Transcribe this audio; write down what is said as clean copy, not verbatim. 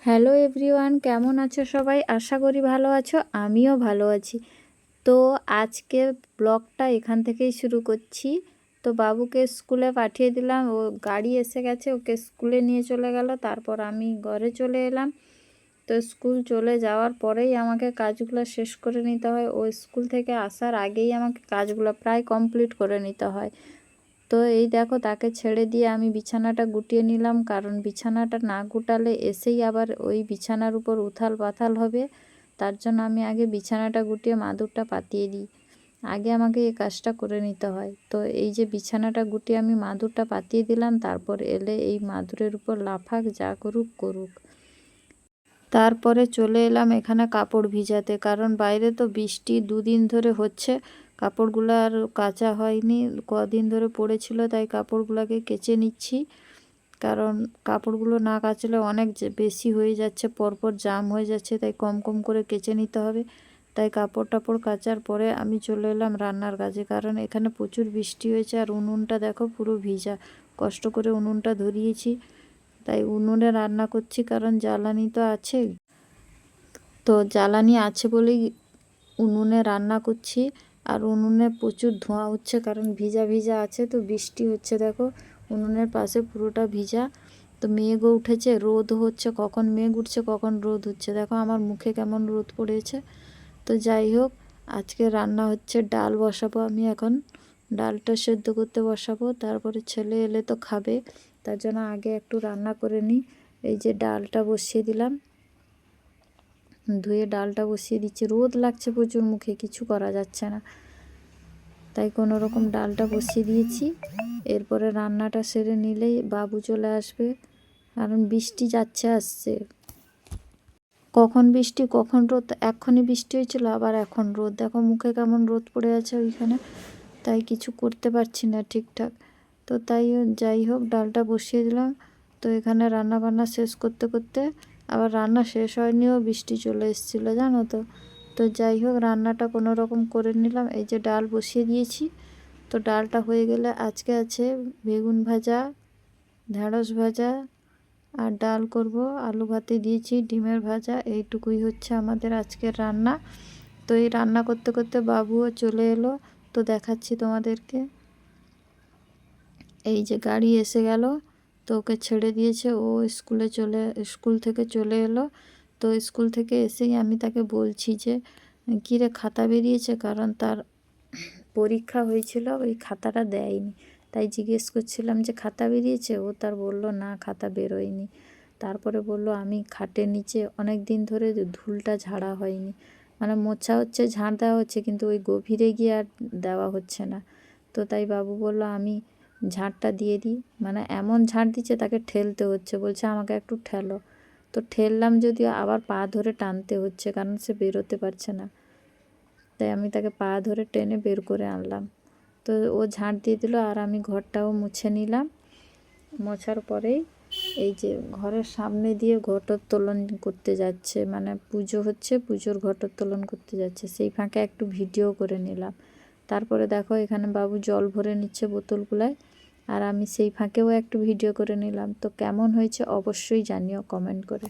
Hello everyone, কেমন আছো সবাই? আশা করি ভালো আছো, আমিও ভালো আছি। তো আজকে ব্লগটা এখান থেকেই শুরু করছি। তো বাবুকে স্কুলে পাঠিয়ে দিলাম, ও গাড়ি এসে গেছে, ওকে স্কুলে নিয়ে চলে গেল। তারপর আমি ঘরে চলে এলাম। তো স্কুল চলে যাওয়ার পরেই আমাকে কাজগুলো শেষ করে নিতে হয়। ও স্কুল থেকে আসার আগেই আমাকে কাজগুলো প্রায় কমপ্লিট করে নিতে হয়। তো এই দেখো, তাকে ছেড়ে দিয়ে আমি বিছানাটা গুটিয়ে নিলাম, কারণ বিছানাটা না গুটালে এসেই আবার ওই বিছানার উপর উথাল পাথাল হবে। তার জন্য আমি আগে বিছানাটা গুটিয়ে মাদুরটা পাতিয়ে দিই। আগে আমাকে এই কাজটা করে নিতে হয়। তো এই যে বিছানাটা গুটিয়ে আমি মাদুরটা পাতিয়ে দিলাম, তারপর এলে এই মাদুরের উপর লাফাক, যা করুক করুক। তারপরে চলে এলাম এখানে কাপড় ভিজাতে, কারণ বাইরে তো বৃষ্টি দুদিন ধরে হচ্ছে। কাপড়গুলো আর কাচা হয়নি, কদিন ধরে পড়েছিল, তাই কাপড়গুলোকে কেচে নিচ্ছি। কারণ কাপড়গুলো না কাচলে অনেক বেশি হয়ে যাচ্ছে, পরপর জাম হয়ে যাচ্ছে, তাই কম কম করে কেচে নিতে হবে। তাই কাপড় টাপড় কাচার পরে আমি চলে এলাম রান্নার কাজে, কারণ এখানে প্রচুর বৃষ্টি হয়েছে। আর উনুনটা দেখো পুরো ভিজা, কষ্ট করে উনুনটা ধরিয়েছি। তাই উনুনে রান্না করছি, কারণ জ্বালানি তো আছে। তো জ্বালানি আছে বলেই উনুনে রান্না করছি। আর উনুনে প্রচুর ধোঁয়া হচ্ছে, কারণ ভিজা ভিজা আছে, তো বৃষ্টি হচ্ছে। দেখো উনুনের পাশে পুরোটা ভিজা। তো মেঘও উঠেছে, রোদ হচ্ছে, কখন মেঘ উঠছে কখন রোদ হচ্ছে। দেখো আমার মুখে কেমন রোদ পড়েছে। তো যাই হোক, আজকে রান্না হচ্ছে, ডাল বসাবো আমি এখন। ডালটা সেদ্ধ করতে বসাবো, তারপরে ছেলে এলে তো খাবে। তার জন্য আগে একটু রান্না করে নিই। এই যে ডালটা বসিয়ে দিলাম, ধুয়ে ডালটা বসিয়ে দিচ্ছি। রোদ লাগছে প্রচুর, মুখে কিছু করা যাচ্ছে না, তাই কোনো রকম ডালটা বসিয়ে দিয়েছি। এরপরে রান্নাটা সেরে নিলেই বাবু চলে আসবে, কারণ বৃষ্টি যাচ্ছে আসছে। কখন বৃষ্টি কখন রোদ, এক্ষুনি বৃষ্টি হয়েছিল, আবার এখন রোদ। দেখো মুখে কেমন রোদ পড়ে আছে ওইখানে, তাই কিছু করতে পারছি না ঠিকঠাক। তো তাই যাই হোক, ডালটা বসিয়ে দিলাম। তো এখানে রান্না বান্না শেষ করতে করতে আবার রান্না শেষ হয়নিও, বৃষ্টি চলে এসেছিলো জানো তো। তো যাই হোক, রান্নাটা কোনো রকম করে নিলাম। এই যে ডাল বসিয়ে দিয়েছি। তো ডালটা হয়ে গেলে আজকে আছে বেগুন ভাজা, ঢেঁড়স ভাজা, আর ডাল করব। আলু ভাতে দিয়েছি, ডিমের ভাজা, এইটুকুই হচ্ছে আমাদের আজকের রান্না। তো এই রান্না করতে করতে বাবুও চলে এলো। তো দেখাচ্ছি তোমাদেরকে। এই যে গাড়ি এসে গেল, তো ওকে ছেড়ে দিয়েছে, ও স্কুল থেকে চলে এলো। তো স্কুল থেকে এসেই আমি তাকে বলছি যে কিরে খাতা বেরিয়েছে, কারণ তার পরীক্ষা হয়েছিল, ওই খাতাটা দেয়নি। তাই জিজ্ঞেস করছিলাম যে খাতা বেরিয়েছে, ও তার বলল না খাতা বেরোয়নি। তারপরে বলল আমি খাটের নিচে অনেক দিন ধরে ধুলটা ঝাড়া হয়নি, মানে মোছা হচ্ছে, ঝাড় দেওয়া হচ্ছে, কিন্তু ওই গভীরে গিয়ে আর দেওয়া হচ্ছে না। তো তাই বাবু বলল আমি ঝাড়টা দিয়ে দিই, মানে এমন ঝাড় দিচ্ছে তাকে ঠেলতে হচ্ছে, বলছে আমাকে একটু ঠেলো। তো ঠেললাম, যদিও আবার পা ধরে টানতে হচ্ছে, কারণ সে বেরোতে পারছে না। তাই আমি তাকে পা ধরে টেনে বের করে আনলাম। তো ও ঝাড় দিয়ে দিল, আর আমি ঘরটাও মুছে নিলাম। মোছার পরেই এই যে ঘরের সামনে দিয়ে ঘটোত্তোলন করতে যাচ্ছে, মানে পুজো হচ্ছে, পুজোর ঘটোত্তোলন করতে যাচ্ছে, সেই ফাঁকে একটু ভিডিও করে নিলাম। তারপরে দেখো এখানে বাবু জল ভরে নিচ্ছে বোতলগুলায়, আর আমি সেই ফাঁকেও একটু ভিডিও করে নিলাম। তো কেমন হয়েছে অবশ্যই জানিও কমেন্ট করে।